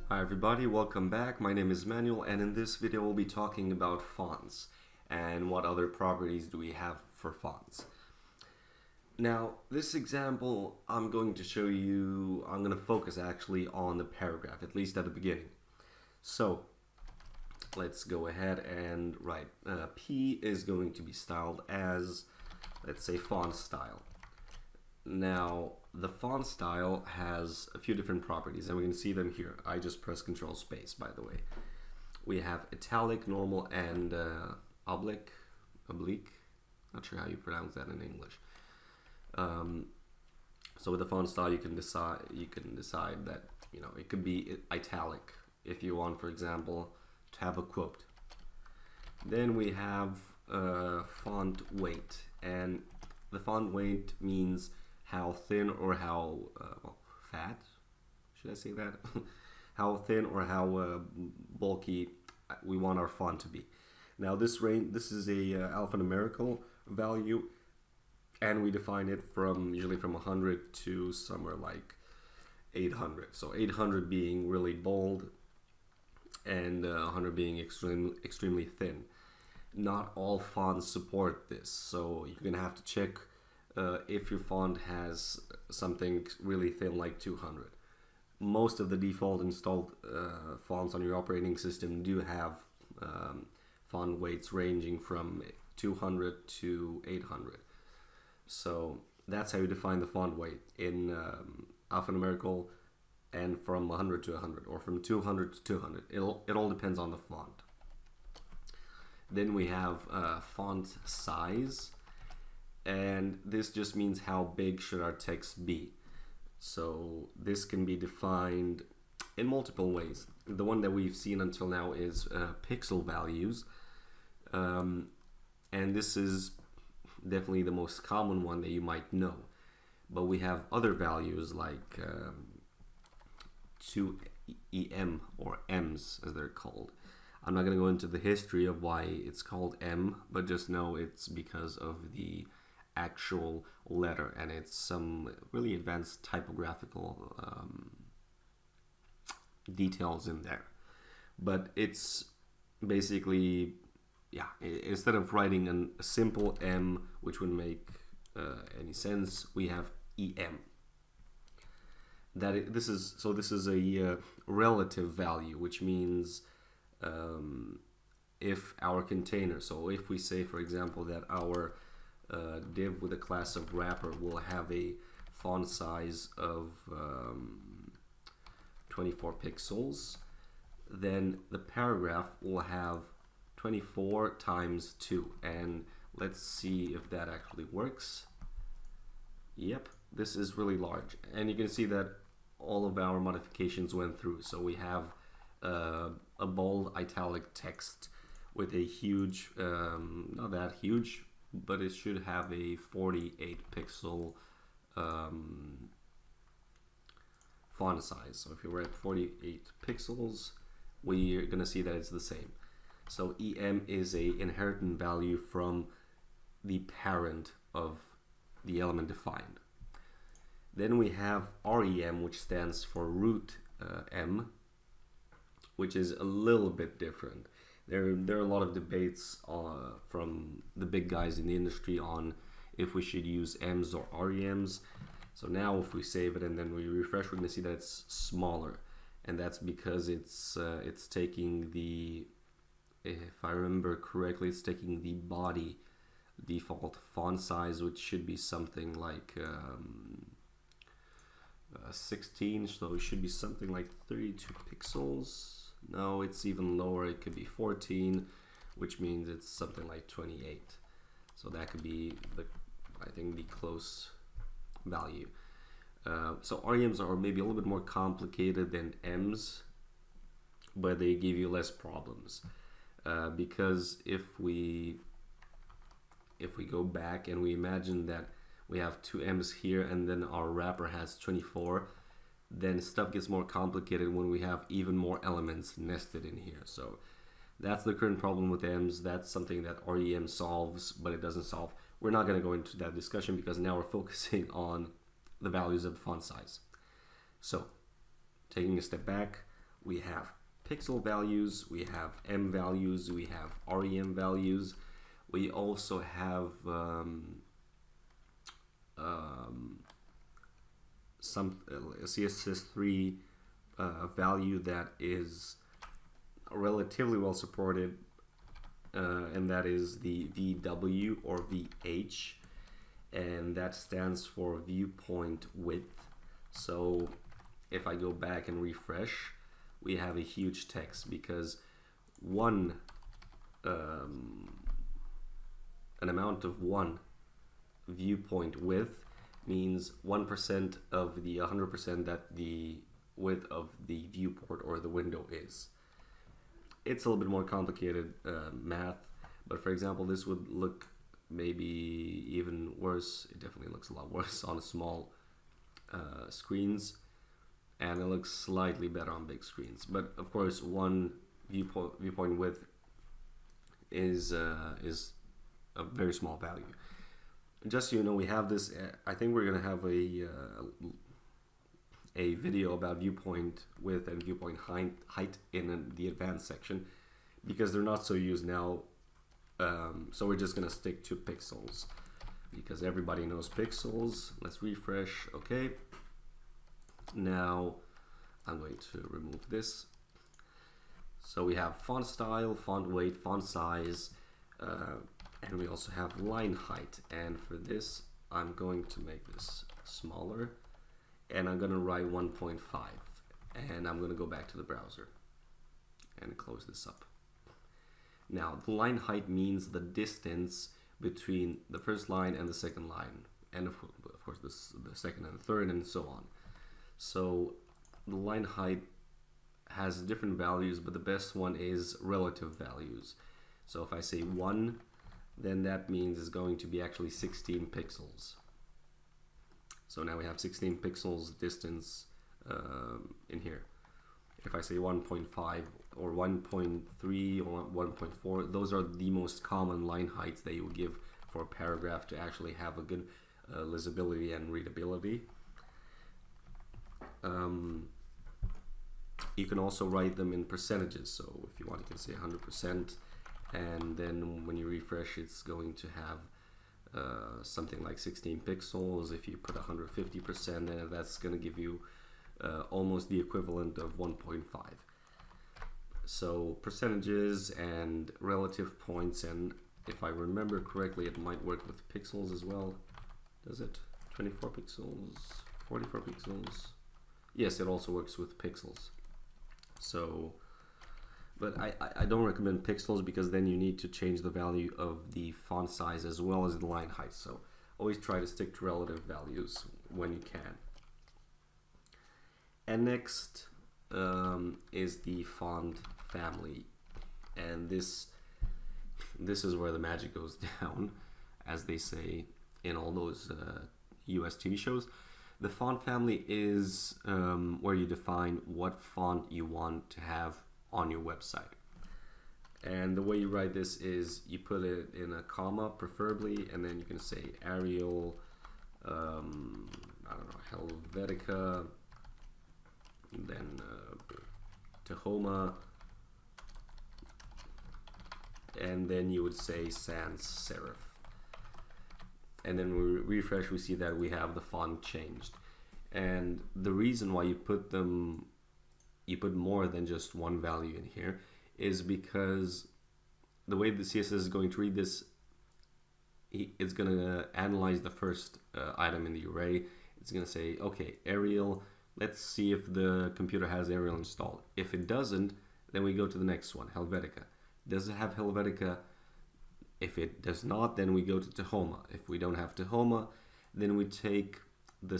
Hi everybody, welcome back. My name is Manuel, and in this video we'll be talking about fonts and what other properties do we have for fonts. Now, this example I'm going to show you, I'm going to focus actually on the paragraph, at least at the beginning. So let's go ahead and write P is going to be styled as, let's say, font style. Now, the font style has a few different properties, and we can see them here. I just press Control Space, by the way. We have italic, normal, and oblique. Not sure how you pronounce that in English. So with the font style, you can decide that it could be italic if you want, for example, to have a quote. Then we have font weight, and the font weight means how thin or how fat, should I say that? How thin or how bulky we want our font to be. Now this is a alphanumerical value, and we define it usually from 100 to somewhere like 800. So 800 being really bold and 100 being extremely thin. Not all fonts support this, so you're gonna have to check if your font has something really thin like 200. Most of the default installed fonts on your operating system do have font weights ranging from 200 to 800. So that's how you define the font weight in alphanumerical, and from 100 to 100, or from 200 to 200. It all depends on the font. Then we have font size, and this just means how big should our text be. So this can be defined in multiple ways. The one that we've seen until now is pixel values, and this is definitely the most common one that you might know. But we have other values like 2em or ems as they're called. I'm not going to go into the history of why it's called M, but just know it's because of the actual letter, and it's some really advanced typographical details in there. But it's basically, yeah, instead of writing a simple M, which wouldn't make any sense, we have EM. This is a relative value, which means if our container, so if we say, for example, that our div with a class of wrapper will have a font size of 24 pixels, then the paragraph will have 24 times 2, and let's see if that actually works. Yep, this is really large, and you can see that all of our modifications went through. So we have a bold italic text with a huge, not that huge, but it should have a 48 pixel font size. So if you're at 48 pixels, we're gonna see that it's the same. So EM is a inherent value from the parent of the element defined. Then we have REM, which stands for root M, which is a little bit different. There are a lot of debates from the big guys in the industry on if we should use M's or REMs. So now if we save it and then we refresh, we're going to see that it's smaller, and that's because it's taking the, if I remember correctly, it's taking the body default font size, which should be something like 16, so it should be something like 32 pixels. No, it's even lower. It could be 14, which means it's something like 28. So that could be I think the close value. So REMs are maybe a little bit more complicated than M's, but they give you less problems, because if we go back and we imagine that we have 2 M's here and then our wrapper has 24, then stuff gets more complicated when we have even more elements nested in here. So that's the current problem with M's. That's something that REM solves, but it doesn't solve. We're not going to go into that discussion because now we're focusing on the values of the font size. So taking a step back, we have pixel values, we have M values, we have REM values. We also have some CSS3 value that is relatively well supported, and that is the VW or VH, and that stands for viewpoint width. So if I go back and refresh, we have a huge text because an amount of one viewpoint width means 1% of the 100% that the width of the viewport or the window is. It's a little bit more complicated math, but for example, this would look maybe even worse. It definitely looks a lot worse on small screens, and it looks slightly better on big screens. But of course, one viewpoint width is a very small value. Just so you know, we have this. I think we're gonna have a video about viewpoint width and viewpoint height in the advanced section, because they're not so used now. So we're just gonna stick to pixels because everybody knows pixels. Let's refresh. Okay. Now I'm going to remove this. So we have font style, font weight, font size, and we also have line height. And for this, I'm going to make this smaller, and I'm going to write 1.5, and I'm going to go back to the browser and close this up. Now, the line height means the distance between the first line and the second line, and of course the second and the third, and so on. So the line height has different values, but the best one is relative values. So if I say 1, then that means it's going to be actually 16 pixels. So now we have 16 pixels distance in here. If I say 1.5 or 1.3 or 1.4, those are the most common line heights that you would give for a paragraph to actually have a good legibility and readability. You can also write them in percentages. So if you want, you can say 100%, and then when you refresh, it's going to have something like 16 pixels. If you put 150%, then that's going to give you almost the equivalent of 1.5. So percentages and relative points, and if I remember correctly, it might work with pixels as well. Does it? 24 pixels, 44 pixels. Yes, it also works with pixels. So, but I don't recommend pixels because then you need to change the value of the font size as well as the line height. So always try to stick to relative values when you can. And next is the font family, and this is where the magic goes down, as they say in all those US TV shows. The font family is where you define what font you want to have on your website. And the way you write this is you put it in a comma, preferably, and then you can say Arial, I don't know, Helvetica, then Tahoma, and then you would say sans serif. And then we refresh, we see that we have the font changed. And the reason why you put more than just one value in here is because the way the CSS is going to read this, it's going to analyze the first item in the array. It's going to say, okay, Arial, let's see if the computer has Arial installed. If it doesn't, then we go to the next one, Helvetica. Does it have Helvetica? If it does not, then we go to Tahoma. If we don't have Tahoma, then we take the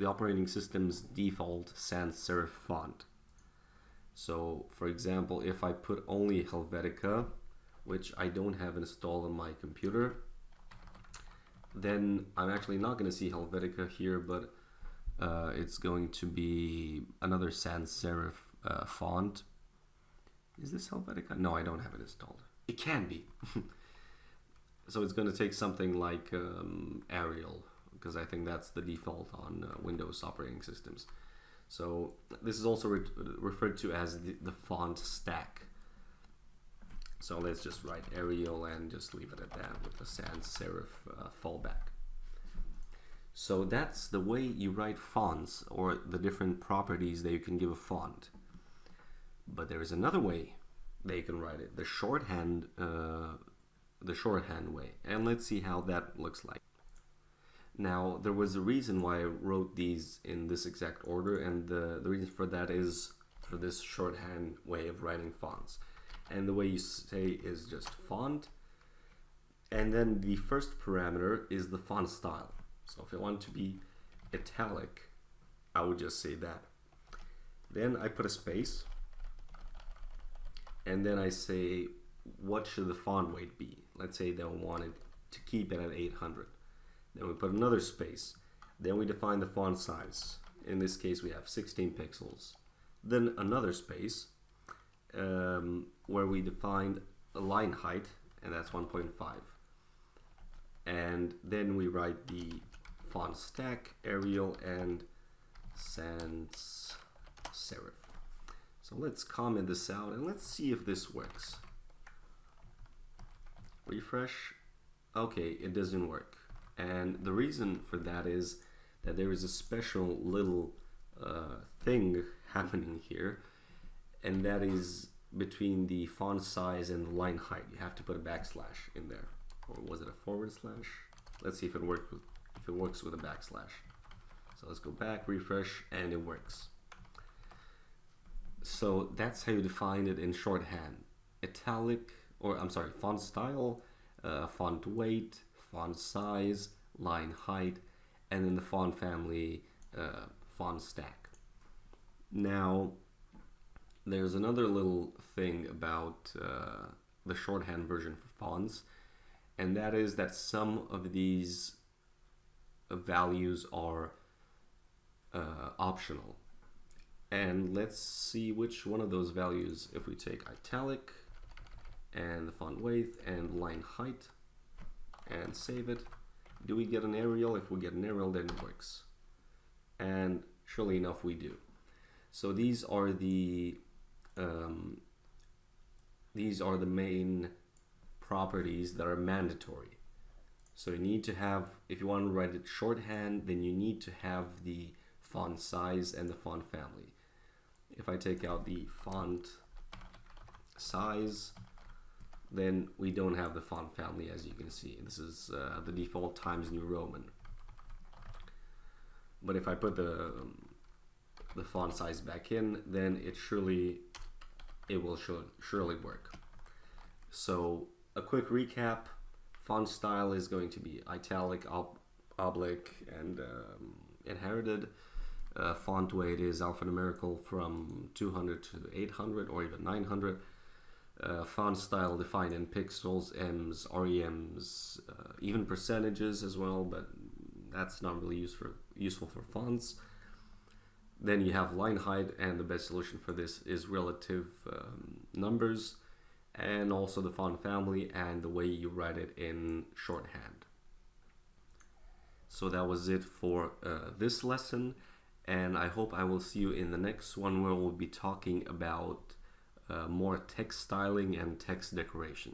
operating system's default sans serif font. So, for example, if I put only Helvetica, which I don't have installed on my computer, then I'm actually not going to see Helvetica here, but it's going to be another sans serif font. Is this Helvetica? No, I don't have it installed. It can be. So it's going to take something like Arial, because I think that's the default on Windows operating systems. So this is also referred to as the font stack. So let's just write Arial and just leave it at that with the sans serif fallback. So that's the way you write fonts, or the different properties that you can give a font. But there is another way that you can write it, the shorthand way. And let's see how that looks like. Now, there was a reason why I wrote these in this exact order, and the reason for that is for this shorthand way of writing fonts. And the way you say is just font, and then the first parameter is the font style. So if I want to be italic, I would just say that. Then I put a space, and then I say what should the font weight be. Let's say they wanted to keep it at 800. Then we put another space. Then we define the font size. In this case we have 16 pixels. Then another space where we defined a line height, and that's 1.5. And then we write the font stack, Arial, and sans serif. So let's comment this out and let's see if this works. Refresh. Okay, it doesn't work. And the reason for that is that there is a special little thing happening here, and that is between the font size and the line height. You have to put a backslash in there, or was it a forward slash? Let's see if it works with a backslash. So let's go back, refresh, and it works. So that's how you define it in shorthand: italic, or I'm sorry, font style, font weight, font size, line height, and then the font family, font stack. Now, there's another little thing about the shorthand version for fonts, and that is that some of these values are optional. And let's see which one of those values. If we take italic and the font weight and line height and save it, do we get an Arial? If we get an Arial, then it works. And surely enough, we do. So these are the main properties that are mandatory. So you need to have, if you want to write it shorthand, then you need to have the font size and the font family. If I take out the font size, then we don't have the font family, as you can see. This is the default Times New Roman. But if I put the font size back in, then it will surely work. So a quick recap: font style is going to be italic, oblique, and inherited. Font weight is alphanumerical from 200 to 800 or even 900. Font style defined in pixels, ems, rems, even percentages as well, but that's not really useful for fonts. Then you have line height, and the best solution for this is relative numbers, and also the font family and the way you write it in shorthand. So that was it for this lesson, and I hope I will see you in the next one, where we'll be talking about more text styling and text decoration.